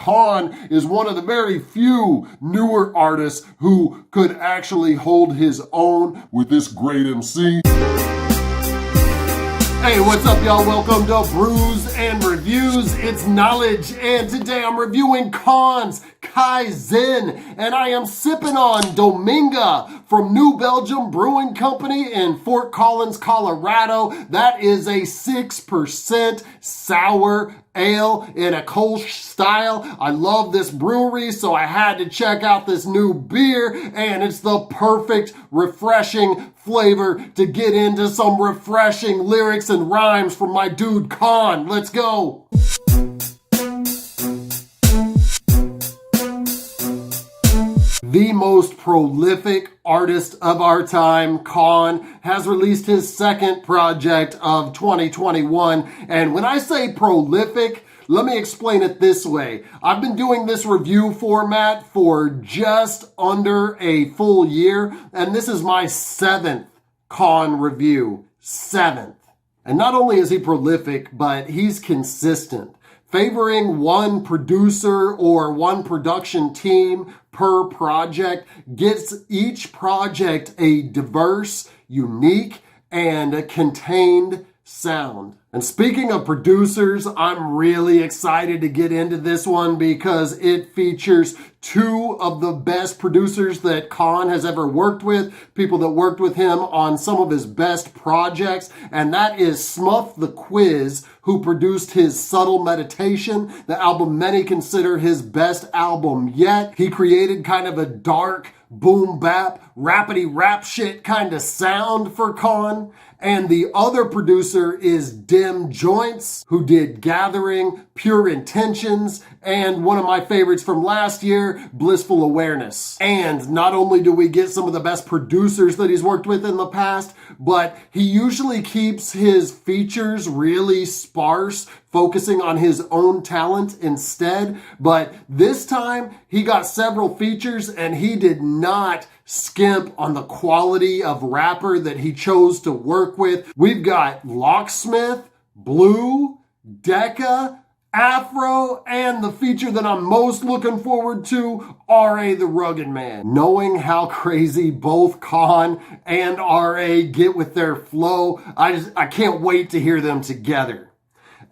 K.A.A.N is one of the very few newer artists who could actually hold his own with this great MC. Hey, what's up, y'all? Welcome to Brews and Reviews. It's Knowledge, and today I'm reviewing K.A.A.N's Kaizen, and I am sipping on Dominga from New Belgium Brewing Company in Fort Collins, Colorado. That is a 6% sour ale in a Kolsch style. I love this brewery, so I had to check out this new beer, and it's the perfect, refreshing flavor to get into some refreshing lyrics and rhymes from my dude K.A.A.N. Let's go. The most prolific artist of our time, K.A.A.N, has released his second project of 2021. And when I say prolific, let me explain it this way. I've been doing this review format for just under a full year, and this is my 7th K.A.A.N review. 7th. And not only is he prolific, but he's consistent, favoring one producer or one production team per project, gets each project a diverse, unique, and a contained sound. And speaking of producers, I'm really excited to get into this one because it features two of the best producers that K.A.A.N has ever worked with, people that worked with him on some of his best projects, and that is Smuff the Quiz, who produced his Subtle Meditation, the album many consider his best album yet. He created kind of a dark, boom bap, rapidy rap shit kind of sound for K.A.A.N. And the other producer is Dem Jointz, who did Gathering, Pure Intentions, and one of my favorites from last year, Blissful Awareness. And not only do we get some of the best producers that he's worked with in the past, but he usually keeps his features really sparse, focusing on his own talent instead. But this time, he got several features and he did not skimp on the quality of rapper that he chose to work with. We've got Locksmith, Blue, Decca, Afro, and the feature that I'm most looking forward to, R.A. the Rugged Man. Knowing how crazy both K.A.A.N and R.A. get with their flow, I can't wait to hear them together.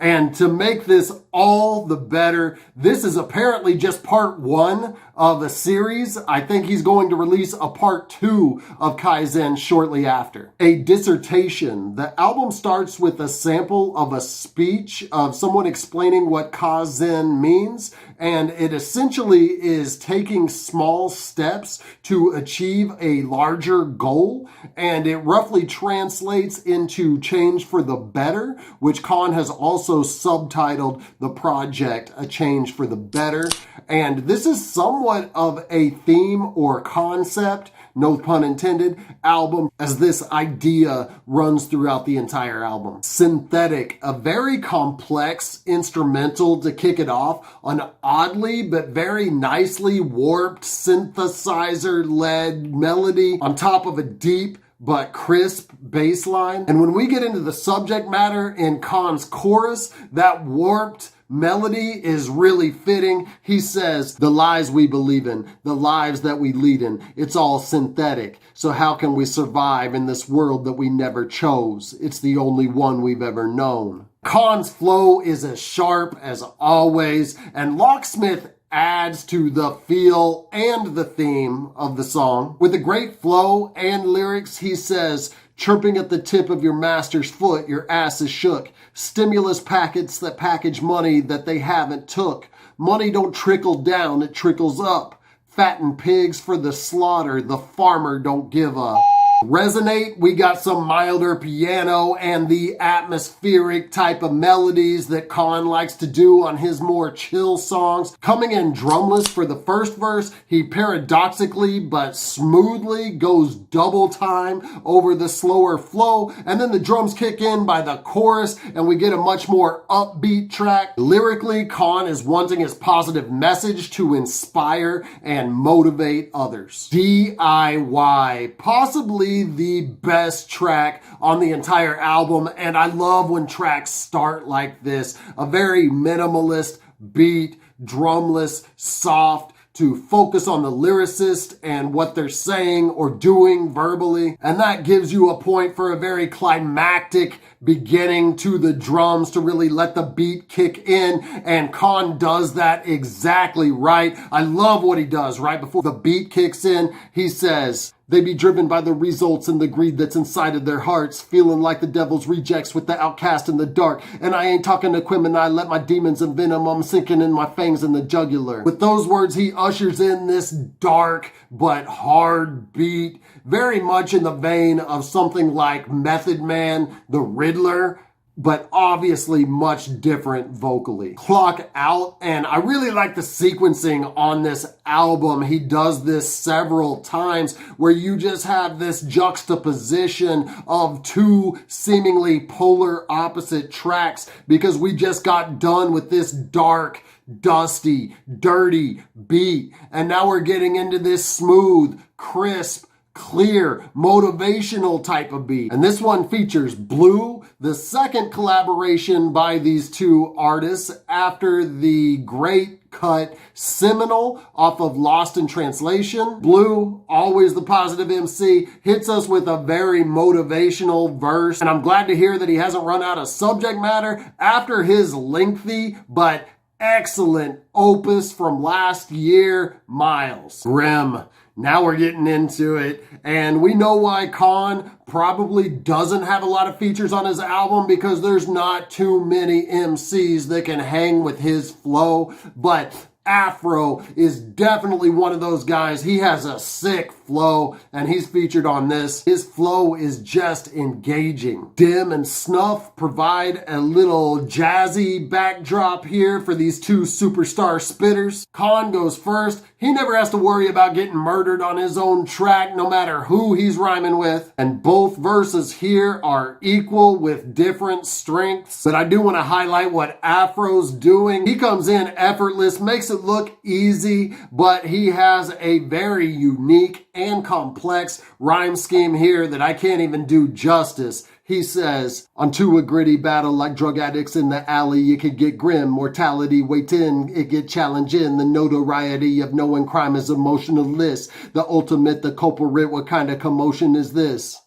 And to make this all the better, this is apparently just part 1 of a series. I think he's going to release a part 2 of Kaizen shortly after. A Dissertation. The album starts with a sample of a speech of someone explaining what Kaizen means, and it essentially is taking small steps to achieve a larger goal, and it roughly translates into change for the better, which K.A.A.N has also subtitled the project A Change for the Better. And this is somewhat of a theme or concept, no pun intended, album, as this idea runs throughout the entire album. Synthetic, a very complex instrumental to kick it off, an oddly but very nicely warped synthesizer-led melody on top of a deep but crisp bass line. And when we get into the subject matter in K.A.A.N's chorus, that warped melody is really fitting. He says, the lies we believe in, the lives that we lead in, it's all synthetic. So how can we survive in this world that we never chose? It's the only one we've ever known. K.A.A.N's flow is as sharp as always, and Locksmith adds to the feel and the theme of the song. With a great flow and lyrics, he says, chirping at the tip of your master's foot, your ass is shook. Stimulus packets that package money that they haven't took. Money don't trickle down, it trickles up. Fatten pigs for the slaughter, the farmer don't give up. Resonate, we got some milder piano and the atmospheric type of melodies that K.A.A.N likes to do on his more chill songs. Coming in drumless for the first verse, he paradoxically but smoothly goes double time over the slower flow, and then the drums kick in by the chorus and we get a much more upbeat track. Lyrically, K.A.A.N is wanting his positive message to inspire and motivate others. D.I.Y, possibly the best track on the entire album, and I love when tracks start like this. A very minimalist beat, drumless, soft, to focus on the lyricist and what they're saying or doing verbally. And that gives you a point for a very climactic beginning to the drums to really let the beat kick in. And K.A.A.N does that exactly right. I love what he does right before the beat kicks in. He says, they be driven by the results and the greed that's inside of their hearts, feeling like the devil's rejects with the outcast in the dark. And I ain't talking to Quim, and I let my demons and venom, I'm sinking in my fangs in the jugular. With those words, he ushers in this dark but hard beat, very much in the vein of something like Method Man, the Riddler, but obviously much different vocally. Clock out, and I really like the sequencing on this album. He does this several times where you just have this juxtaposition of two seemingly polar opposite tracks, because we just got done with this dark, dusty, dirty beat, and now we're getting into this smooth, crisp, clear, motivational type of beat. And this one features Blue, the second collaboration by these two artists after the great cut Seminal off of Lost in Translation. Blue, always the positive MC, hits us with a very motivational verse. And I'm glad to hear that he hasn't run out of subject matter after his lengthy but excellent opus from last year, Miles. Grim. Now we're getting into it, and we know why K.A.A.N probably doesn't have a lot of features on his album, because there's not too many MCs that can hang with his flow, but Afro is definitely one of those guys. He has a sick flow, and he's featured on this. His flow is just engaging. Dem and Snuff provide a little jazzy backdrop here for these two superstar spitters. K.A.A.N goes first. He never has to worry about getting murdered on his own track, no matter who he's rhyming with. And both verses here are equal with different strengths. But I do want to highlight what Afro's doing. He comes in effortless, makes it look easy, but he has a very unique and complex rhyme scheme here that I can't even do justice. He says, onto a gritty battle like drug addicts in the alley, it could get grim. Mortality waiting, it get challenging. The notoriety of knowing crime is emotionless. The ultimate, the culprit, what kind of commotion is this?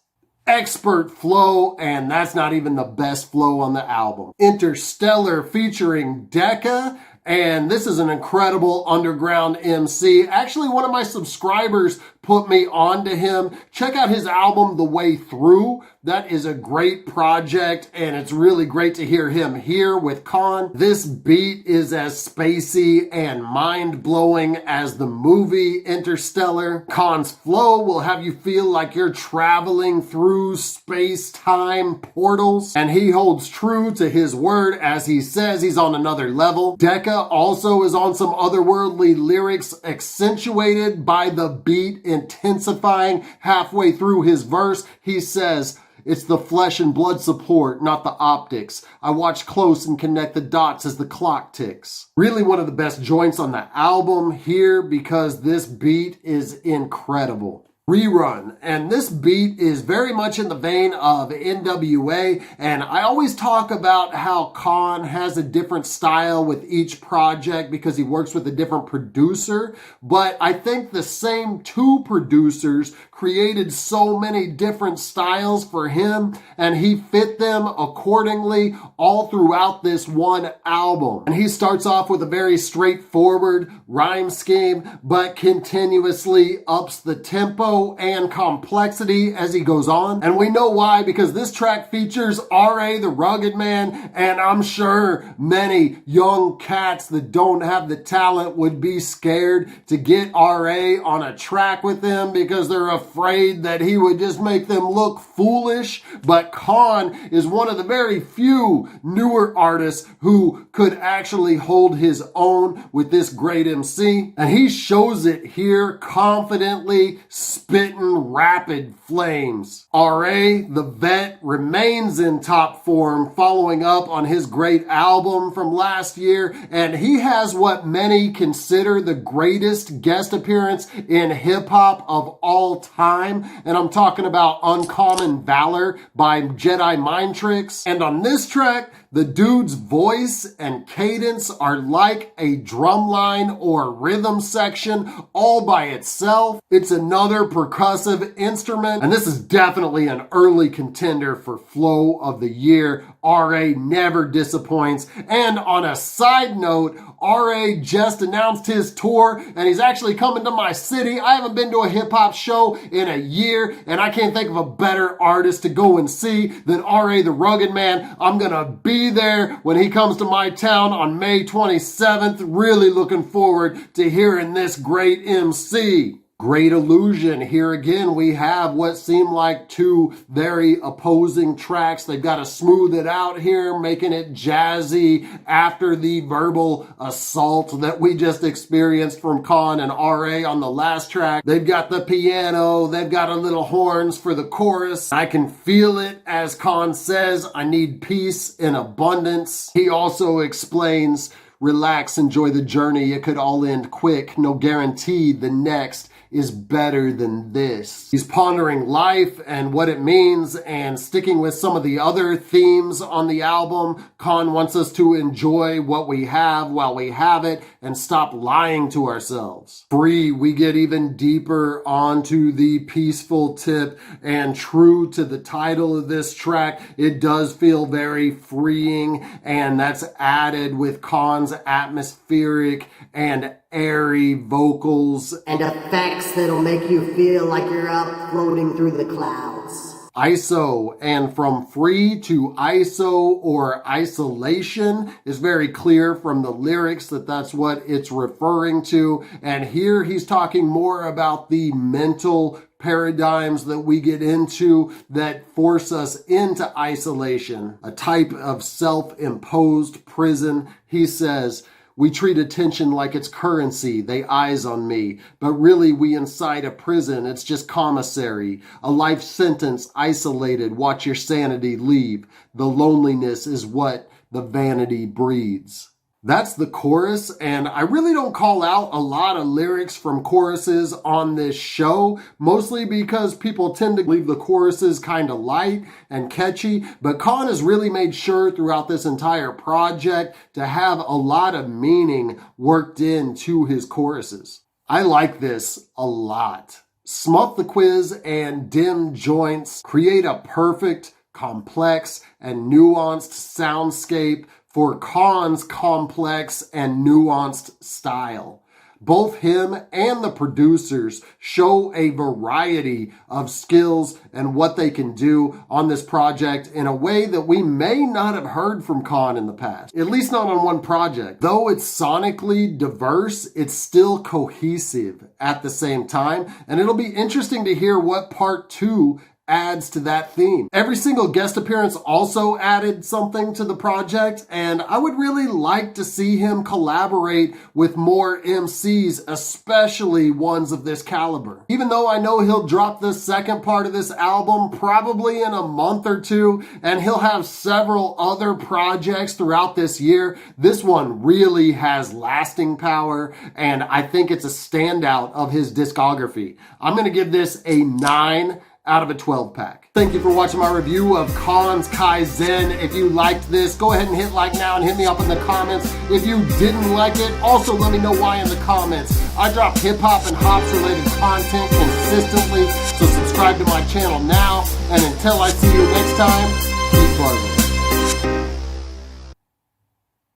Expert flow, and that's not even the best flow on the album. Interstellar featuring d.i.y, and this is an incredible underground MC. Actually, one of my subscribers put me on to him. Check out his album, The Way Through. That is a great project, and it's really great to hear him here with K.A.A.N. This beat is as spacey and mind-blowing as the movie Interstellar. K.A.A.N's flow will have you feel like you're traveling through space-time portals, and he holds true to his word as he says he's on another level. d.i.y also is on some otherworldly lyrics, accentuated by the beat intensifying halfway through his verse. He says, it's the flesh and blood support, not the optics. I watch close and connect the dots as the clock ticks. Really one of the best joints on the album here, because this beat is incredible. Rerun, and this beat is very much in the vein of N.W.A, and I always talk about how K.A.A.N has a different style with each project because he works with a different producer, but I think the same two producers created so many different styles for him, and he fit them accordingly all throughout this one album. And he starts off with a very straightforward rhyme scheme, but continuously ups the tempo and complexity as he goes on. And we know why, because this track features R.A. the Rugged Man, and I'm sure many young cats that don't have the talent would be scared to get R.A. on a track with him because they're afraid that he would just make them look foolish. But K.A.A.N is one of the very few newer artists who could actually hold his own with this great MC, and he shows it here confidently, spitting rapid flames. R.A., the vet, remains in top form following up on his great album from last year, and he has what many consider the greatest guest appearance in hip-hop of all time, and I'm talking about Uncommon Valor by Jedi Mind Tricks. And on this track, The dude's voice and cadence are like a drum line or rhythm section all by itself. It's another percussive instrument, and this is definitely an early contender for Flow of the Year. R.A. never disappoints. And on a side note, R.A. just announced his tour, and he's actually coming to my city. I haven't been to a hip-hop show in a year, and I can't think of a better artist to go and see than R.A. the Rugged Man. I'm gonna be there when he comes to my town on May 27th. Really looking forward to hearing this great MC. Great Illusion. Here again, we have what seem like two very opposing tracks. They've got to smooth it out here, making it jazzy after the verbal assault that we just experienced from K.A.A.N and R.A. on the last track. They've got the piano. They've got a little horns for the chorus. I can feel it as K.A.A.N says, I need peace in abundance. He also explains, relax, enjoy the journey. It could all end quick. No guarantee the next is better than this. He's pondering life and what it means and sticking with some of the other themes on the album. K.A.A.N wants us to enjoy what we have while we have it and stop lying to ourselves. Free, we get even deeper onto the peaceful tip, and true to the title of this track, it does feel very freeing, and that's added with K.A.A.N's atmospheric and airy vocals and effects that'll make you feel like you're out floating through the clouds. ISO, and from free to ISO or isolation is very clear from the lyrics that that's what it's referring to. And here he's talking more about the mental paradigms that we get into that force us into isolation, a type of self-imposed prison. He says, we treat attention like it's currency, they eyes on me, but really we inside a prison, it's just commissary. A life sentence, isolated, watch your sanity leave. The loneliness is what the vanity breeds. That's the chorus, and I really don't call out a lot of lyrics from choruses on this show, mostly because people tend to leave the choruses kind of light and catchy, but K.A.A.N has really made sure throughout this entire project to have a lot of meaning worked into his choruses. I like this a lot. Smuff the Quiz and Dem Jointz create a perfect, complex, and nuanced soundscape for K.A.A.N's complex and nuanced style. Both him and the producers show a variety of skills and what they can do on this project in a way that we may not have heard from K.A.A.N in the past, at least not on one project. Though it's sonically diverse, it's still cohesive at the same time, and it'll be interesting to hear what part 2 adds to that theme. Every single guest appearance also added something to the project, and I would really like to see him collaborate with more MCs, especially ones of this caliber. Even though I know he'll drop the second part of this album probably in a month or two, and he'll have several other projects throughout this year, this one really has lasting power, and I think it's a standout of his discography. I'm going to give this a 9 out of a 12 pack. Thank you for watching my review of K.A.A.N's Kaizen. If you liked this, go ahead and hit like now and hit me up in the comments. If you didn't like it, also let me know why in the comments. I drop hip hop and hops related content consistently, so subscribe to my channel now. And until I see you next time, keep buzzing.